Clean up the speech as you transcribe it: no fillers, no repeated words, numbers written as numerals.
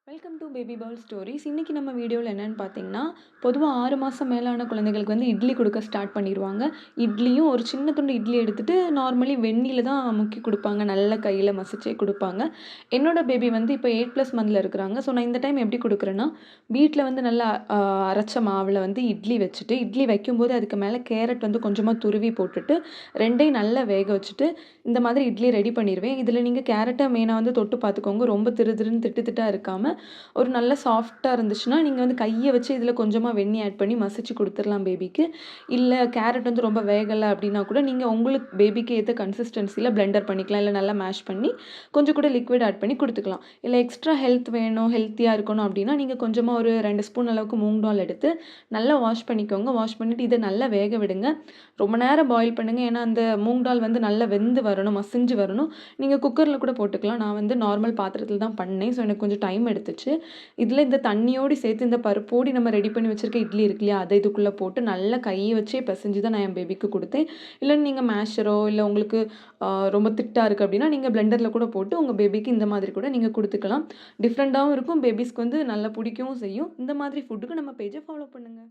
Welcome to baby பால் stories. இன்றைக்கி நம்ம வீடியோவில் என்னென்னு பார்த்தீங்கன்னா, பொதுவாக 6 மாதம் மேலான குழந்தைகளுக்கு வந்து இட்லி கொடுக்க ஸ்டார்ட் பண்ணிடுவாங்க. இட்லியும் ஒரு சின்ன துண்டு இட்லி எடுத்துகிட்டு நார்மலி வெந்நீல தான் முக்கி கொடுப்பாங்க. நல்ல கையில் மசிச்சே கொடுப்பாங்க. என்னோட பேபி வந்து இப்போ 8+ மந்தில் இருக்கிறாங்க. ஸோ நான் இந்த டைம் எப்படி கொடுக்குறேன்னா, வீட்டில் வந்து நல்லா அரைச்ச மாவில் வந்து இட்லி வச்சுட்டு, இட்லி வைக்கும்போது அதுக்கு மேலே கேரட் வந்து கொஞ்சமாக துருவி போட்டுட்டு 2யும் நல்லா வேக வச்சுட்டு இந்த மாதிரி இட்லி ரெடி பண்ணிடுவேன். இதில் நீங்கள் கேரட்டை மெயினாக வந்து தொட்டு பார்த்துக்கோங்க. ரொம்ப திருன்னு திட்டு திட்டாக இருக்காமல் ஒரு நல்ல சாஃப்ட்டா இருந்துச்சுன்னா, நீங்க வந்து கைய வச்சு இதில கொஞ்சமா வெண்ணெய் ஆட் பண்ணி மசிச்சு குடுத்துரலாம் பேபிக்கு. இல்ல கேரட் வந்து ரொம்ப வேகல அப்டின்னா கூட, நீங்க உங்களுக்கு பேபிக்கு ஏத்த கன்சிஸ்டன்சில பிளெண்டர் பண்ணிக்கலாம். இல்ல நல்லா மேஷ் பண்ணி, கொஞ்சம் கூட லிக்விட் ஆட் பண்ணி குடுத்துக்கலாம். இல்ல எக்ஸ்ட்ரா ஹெல்த் வேணும், ஹெல்த்தியா இருக்கணும் அப்டின்னா, நீங்க கொஞ்சமா ஒரு 2 ஸ்பூன் அளவுக்கு மூங் டால் எடுத்து, நல்லா வாஷ் பண்ணிக்கோங்க. வாஷ் பண்ணிட்டு இத நல்லா வேக விடுங்க. ரொம்ப நேரம் பாயில் பண்ணுங்க. ஏன்னா, அந்த மூங் டால் வந்து நல்லா வெந்து வரணும், மசிஞ்சு வரணும். நீங்க குக்கர்ல கூட போட்டுக்கலாம். நான் வந்து நார்மல் பாத்திரத்தில தான் பண்ணேன். ஸோ எனக்கு கொஞ்சம் டைம் எடுத்துச்சு. இதில இந்த தண்ணியோடு சேர்த்து இந்த பருப்போடு நம்ம ரெடி பண்ணி வச்சிருக்க இட்லி இருக்கு இல்லையா? அத இதுக்குள்ள போட்டு நல்லா கைய வச்சே பெசஞ்சு தான் நான் என் பேபிக்கு குடுத்தேன். இல்ல நீங்க மேஷரோ இல்ல உங்களுக்கு ரொம்ப திட்டா இருக்கு அப்டின்னா, நீங்க பிளெண்டர்ல கூட போட்டு உங்க பேபிக்கு இந்த மாதிரி கூட நீங்க குடுத்துக்கலாம். டிஃபரண்டாவும் இருக்கும். பேபிஸ்க்கு வந்து நல்லா பிடிக்கவும் செய்யும். இந்த மாதிரி ஃபுட்டுக்கு நம்ம பேஜ ஃபாலோ பண்ணுங்க.